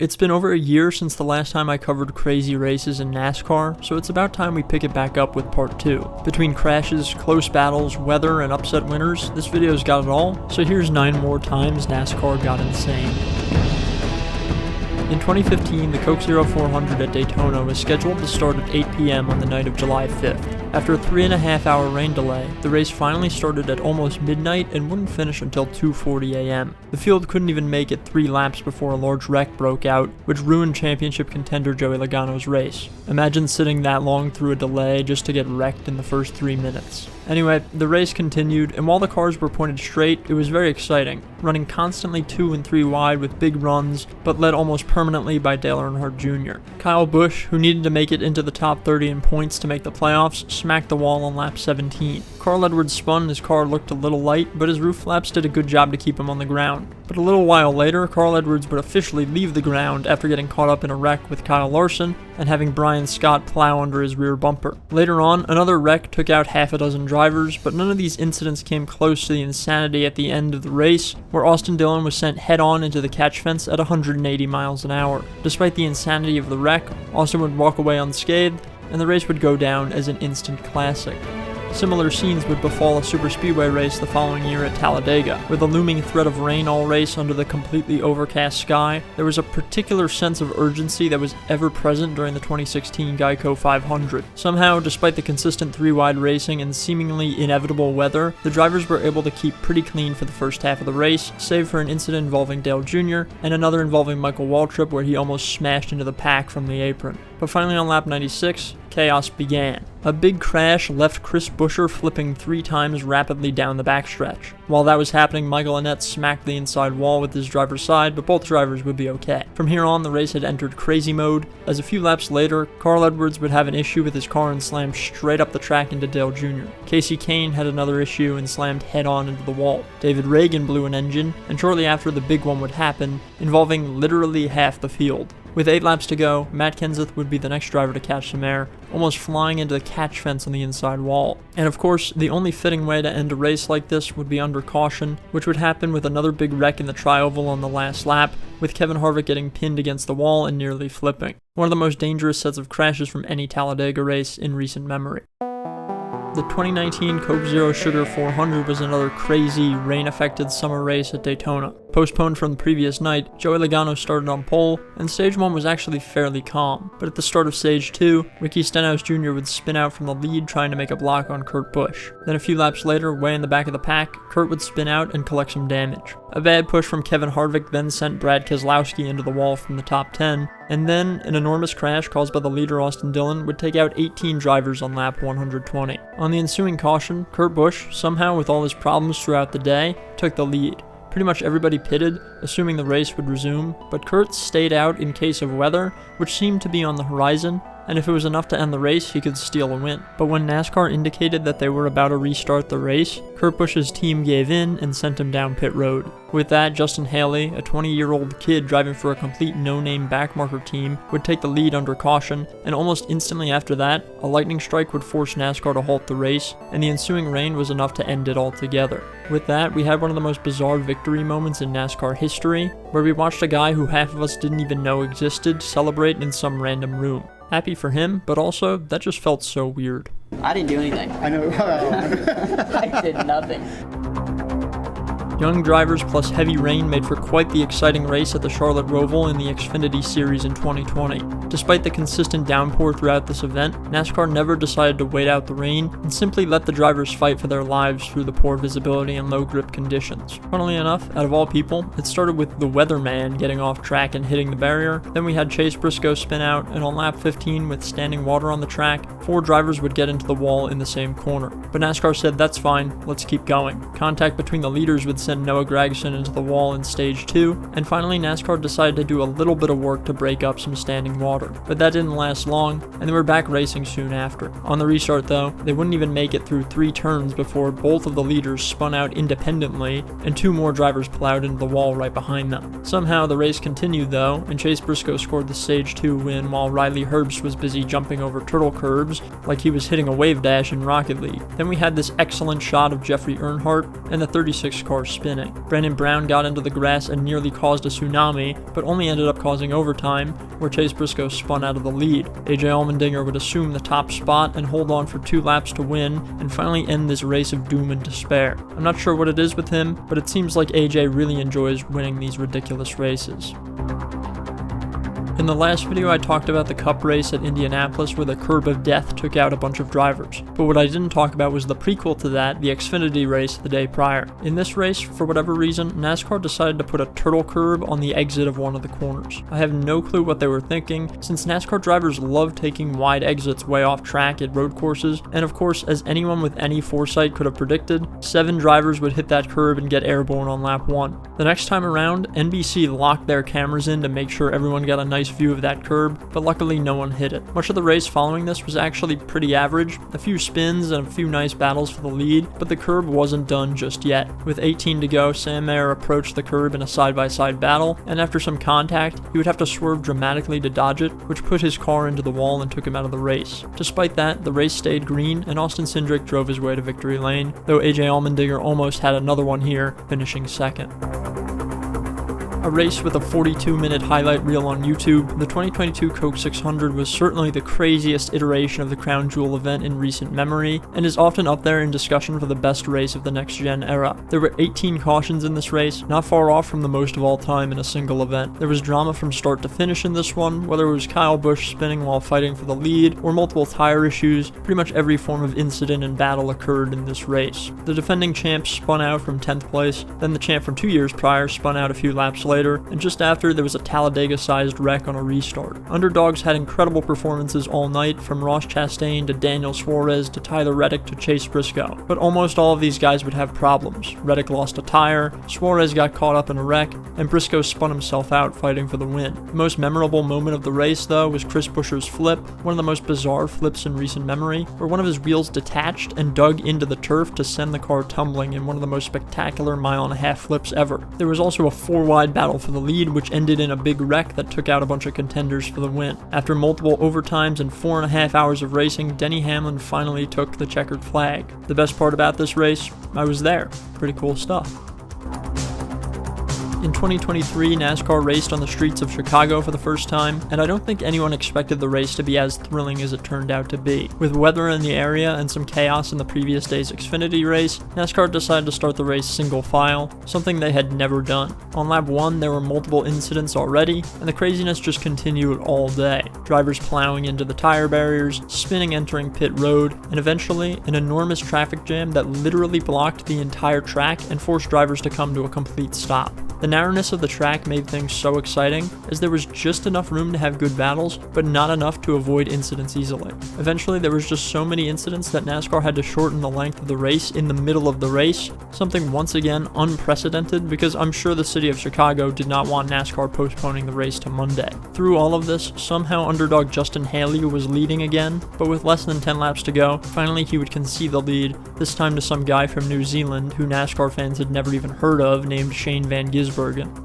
It's been over a year since the last time I covered crazy races in NASCAR, so it's about time we pick it back up with part 2. Between crashes, close battles, weather, and upset winners, this video's got it all, so here's 9 more times NASCAR got insane. In 2015, the Coke Zero 400 at Daytona was scheduled to start at 8 p.m. on the night of July 5th. After a 3.5-hour rain delay, the race finally started at almost midnight and wouldn't finish until 2:40 a.m. The field couldn't even make it 3 laps before a large wreck broke out, which ruined championship contender Joey Logano's race. Imagine sitting that long through a delay just to get wrecked in the first 3 minutes. Anyway, the race continued, and while the cars were pointed straight, it was very exciting, running constantly 2 and 3 wide with big runs, but led almost permanently by Dale Earnhardt Jr. Kyle Busch, who needed to make it into the top 30 in points to make the playoffs, smacked the wall on lap 17. Carl Edwards spun, his car looked a little light, but his roof flaps did a good job to keep him on the ground. But a little while later, Carl Edwards would officially leave the ground after getting caught up in a wreck with Kyle Larson and having Brian Scott plow under his rear bumper. Later on, another wreck took out half a dozen drivers, but none of these incidents came close to the insanity at the end of the race, where Austin Dillon was sent head-on into the catch fence at 180 miles an hour. Despite the insanity of the wreck, Austin would walk away unscathed, and the race would go down as an instant classic. Similar scenes would befall a superspeedway race the following year at Talladega. With a looming threat of rain all race under the completely overcast sky, there was a particular sense of urgency that was ever present during the 2016 Geico 500. Somehow, despite the consistent 3-wide racing and seemingly inevitable weather, the drivers were able to keep pretty clean for the first half of the race, save for an incident involving Dale Jr. and another involving Michael Waltrip where he almost smashed into the pack from the apron. But finally on lap 96, chaos began. A big crash left Chris Buescher flipping 3 times rapidly down the backstretch. While that was happening, Michael Annett smacked the inside wall with his driver's side, but both drivers would be okay. From here on, the race had entered crazy mode, as a few laps later, Carl Edwards would have an issue with his car and slammed straight up the track into Dale Jr. Casey Kane had another issue and slammed head-on into the wall. David Reagan blew an engine, and shortly after the big one would happen, involving literally half the field. With 8 laps to go, Matt Kenseth would be the next driver to catch some air, almost flying into the catch fence on the inside wall. And of course, the only fitting way to end a race like this would be under caution, which would happen with another big wreck in the tri-oval on the last lap, with Kevin Harvick getting pinned against the wall and nearly flipping. One of the most dangerous sets of crashes from any Talladega race in recent memory. The 2019 Coke Zero Sugar 400 was another crazy, rain-affected summer race at Daytona. Postponed from the previous night, Joey Logano started on pole, and Stage 1 was actually fairly calm. But at the start of Stage 2, Ricky Stenhouse Jr. would spin out from the lead trying to make a block on Kurt Busch. Then a few laps later, way in the back of the pack, Kurt would spin out and collect some damage. A bad push from Kevin Harvick then sent Brad Keselowski into the wall from the top 10, and then an enormous crash caused by the leader Austin Dillon would take out 18 drivers on lap 120. On the ensuing caution, Kurt Busch, somehow with all his problems throughout the day, took the lead. Pretty much everybody pitted, assuming the race would resume, but Kurt stayed out in case of weather, which seemed to be on the horizon, and if it was enough to end the race, he could steal a win. But when NASCAR indicated that they were about to restart the race, Kurt Busch's team gave in and sent him down pit road. With that, Justin Haley, a 20-year-old kid driving for a complete no-name backmarker team, would take the lead under caution, and almost instantly after that, a lightning strike would force NASCAR to halt the race, and the ensuing rain was enough to end it altogether. With that, we had one of the most bizarre victory moments in NASCAR history, where we watched a guy who half of us didn't even know existed celebrate in some random room. Happy for him, but also, that just felt so weird. I didn't do anything. I know. I did nothing. Young drivers plus heavy rain made for quite the exciting race at the Charlotte Roval in the Xfinity Series in 2020. Despite the consistent downpour throughout this event, NASCAR never decided to wait out the rain and simply let the drivers fight for their lives through the poor visibility and low grip conditions. Funnily enough, out of all people, it started with the weatherman getting off track and hitting the barrier, then we had Chase Briscoe spin out, and on lap 15 with standing water on the track, 4 drivers would get into the wall in the same corner. But NASCAR said that's fine, let's keep going. Contact between the leaders would send Noah Gragson into the wall in Stage 2, and finally NASCAR decided to do a little bit of work to break up some standing water. But that didn't last long, and they were back racing soon after. On the restart though, they wouldn't even make it through 3 turns before both of the leaders spun out independently, and 2 more drivers plowed into the wall right behind them. Somehow the race continued though, and Chase Briscoe scored the Stage 2 win while Riley Herbst was busy jumping over turtle curbs like he was hitting a wave dash in Rocket League. Then we had this excellent shot of Jeffrey Earnhardt and the 36 car spin. spinning. Brandon Brown got into the grass and nearly caused a tsunami, but only ended up causing overtime, where Chase Briscoe spun out of the lead. AJ Allmendinger would assume the top spot and hold on for 2 laps to win, and finally end this race of doom and despair. I'm not sure what it is with him, but it seems like AJ really enjoys winning these ridiculous races. In the last video I talked about the Cup race at Indianapolis where the curb of death took out a bunch of drivers, but what I didn't talk about was the prequel to that, the Xfinity race the day prior. In this race, for whatever reason, NASCAR decided to put a turtle curb on the exit of one of the corners. I have no clue what they were thinking, since NASCAR drivers love taking wide exits way off track at road courses, and of course, as anyone with any foresight could have predicted, 7 drivers would hit that curb and get airborne on lap 1. The next time around, NBC locked their cameras in to make sure everyone got a nice view of that curb, but luckily no one hit it. Much of the race following this was actually pretty average, a few spins and a few nice battles for the lead, but the curb wasn't done just yet. With 18 to go, Sam Mayer approached the curb in a side-by-side battle, and after some contact, he would have to swerve dramatically to dodge it, which put his car into the wall and took him out of the race. Despite that, the race stayed green, and Austin Cindric drove his way to victory lane, though AJ Allmendinger almost had another one here, finishing second. A race with a 42-minute highlight reel on YouTube, the 2022 Coke 600 was certainly the craziest iteration of the Crown Jewel event in recent memory, and is often up there in discussion for the best race of the next-gen era. There were 18 cautions in this race, not far off from the most of all time in a single event. There was drama from start to finish in this one, whether it was Kyle Busch spinning while fighting for the lead, or multiple tire issues. Pretty much every form of incident and battle occurred in this race. The defending champ spun out from 10th place, then the champ from 2 years prior spun out a few laps later, and just after there was a Talladega-sized wreck on a restart. Underdogs had incredible performances all night, from Ross Chastain to Daniel Suarez to Tyler Reddick to Chase Briscoe, but almost all of these guys would have problems. Reddick lost a tire, Suarez got caught up in a wreck, and Briscoe spun himself out fighting for the win. The most memorable moment of the race, though, was Chris Buescher's flip, one of the most bizarre flips in recent memory, where one of his wheels detached and dug into the turf to send the car tumbling in one of the most spectacular mile-and-a-half flips ever. There was also a 4-wide battle for the lead, which ended in a big wreck that took out a bunch of contenders for the win. After multiple overtimes and 4.5 hours of racing, Denny Hamlin finally took the checkered flag. The best part about this race, I was there. Pretty cool stuff. In 2023, NASCAR raced on the streets of Chicago for the first time, and I don't think anyone expected the race to be as thrilling as it turned out to be. With weather in the area and some chaos in the previous day's Xfinity race, NASCAR decided to start the race single file, something they had never done. On lap 1, there were multiple incidents already, and the craziness just continued all day. Drivers plowing into the tire barriers, spinning entering pit road, and eventually an enormous traffic jam that literally blocked the entire track and forced drivers to come to a complete stop. The narrowness of the track made things so exciting, as there was just enough room to have good battles, but not enough to avoid incidents easily. Eventually, there was just so many incidents that NASCAR had to shorten the length of the race in the middle of the race, something once again unprecedented, because I'm sure the city of Chicago did not want NASCAR postponing the race to Monday. Through all of this, somehow underdog Justin Haley was leading again, but with less than 10 laps to go, finally he would concede the lead, this time to some guy from New Zealand who NASCAR fans had never even heard of, named Shane Van Gisbergen.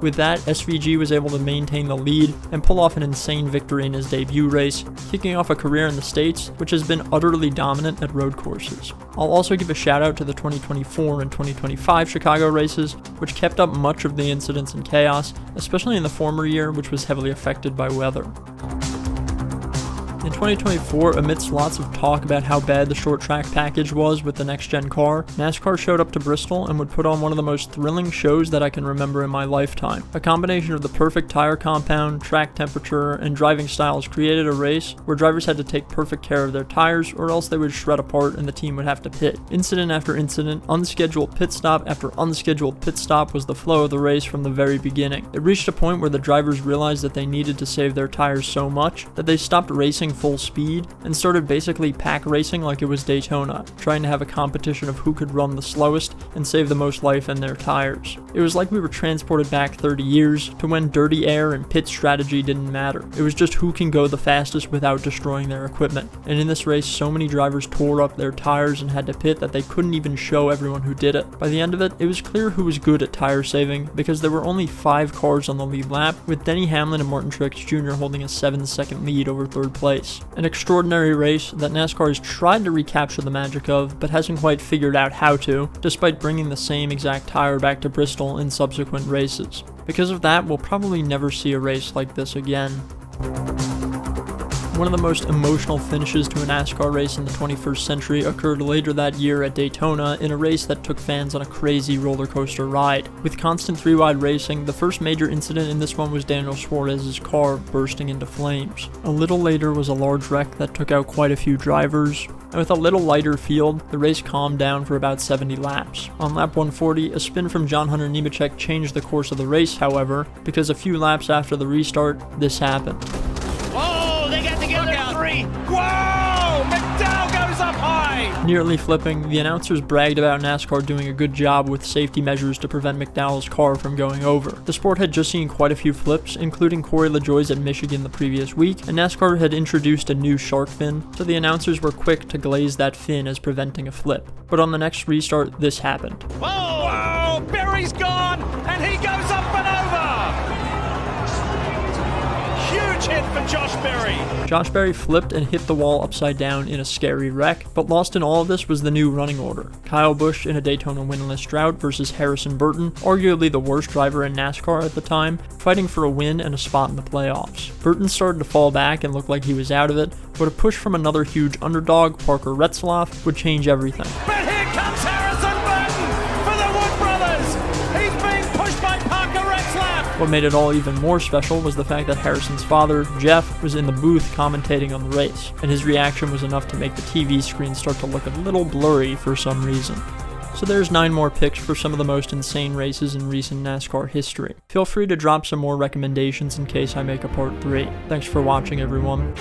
With that, SVG was able to maintain the lead and pull off an insane victory in his debut race, kicking off a career in the States, which has been utterly dominant at road courses. I'll also give a shout out to the 2024 and 2025 Chicago races, which kept up much of the incidents and chaos, especially in the former year, which was heavily affected by weather. In 2024, amidst lots of talk about how bad the short track package was with the next-gen car, NASCAR showed up to Bristol and would put on one of the most thrilling shows that I can remember in my lifetime. A combination of the perfect tire compound, track temperature, and driving styles created a race where drivers had to take perfect care of their tires or else they would shred apart and the team would have to pit. Incident after incident, unscheduled pit stop after unscheduled pit stop was the flow of the race from the very beginning. It reached a point where the drivers realized that they needed to save their tires so much that they stopped racing full speed and started basically pack racing like it was Daytona, trying to have a competition of who could run the slowest and save the most life in their tires. It was like we were transported back 30 years to when dirty air and pit strategy didn't matter. It was just who can go the fastest without destroying their equipment. And in this race, so many drivers tore up their tires and had to pit that they couldn't even show everyone who did it. By the end of it, it was clear who was good at tire saving because there were only 5 cars on the lead lap, with Denny Hamlin and Martin Truex Jr. holding a 7-second lead over third place. race. An extraordinary race that NASCAR has tried to recapture the magic of, but hasn't quite figured out how to, despite bringing the same exact tire back to Bristol in subsequent races. Because of that, we'll probably never see a race like this again. One of the most emotional finishes to a NASCAR race in the 21st century occurred later that year at Daytona in a race that took fans on a crazy roller coaster ride. With constant three-wide racing, the first major incident in this one was Daniel Suarez's car bursting into flames. A little later was a large wreck that took out quite a few drivers, and with a little lighter field, the race calmed down for about 70 laps. On lap 140, a spin from John Hunter Nemechek changed the course of the race, however, because a few laps after the restart, this happened. They got together at 3. Whoa! McDowell goes up high! Nearly flipping, the announcers bragged about NASCAR doing a good job with safety measures to prevent McDowell's car from going over. The sport had just seen quite a few flips, including Corey LaJoie's at Michigan the previous week, and NASCAR had introduced a new shark fin, so the announcers were quick to glaze that fin as preventing a flip. But on the next restart, this happened. Whoa! Berry's gone, and he goes up and over! Huge hit for Josh Berry. Josh Berry flipped and hit the wall upside down in a scary wreck, but lost in all of this was the new running order. Kyle Busch in a Daytona winless drought versus Harrison Burton, arguably the worst driver in NASCAR at the time, fighting for a win and a spot in the playoffs. Burton started to fall back and looked like he was out of it, but a push from another huge underdog, Parker Retzlaff, would change everything. But here comes Harrison Burton for the Wood Brothers. He's being pushed by Parker Retzlaff. What made it all even more special was the fact that Harrison's father, Jeff, was in the booth commentating on the race, and his reaction was enough to make the TV screen start to look a little blurry for some reason. So there's 9 more picks for some of the most insane races in recent NASCAR history. Feel free to drop some more recommendations in case I make a part 3. Thanks for watching, everyone.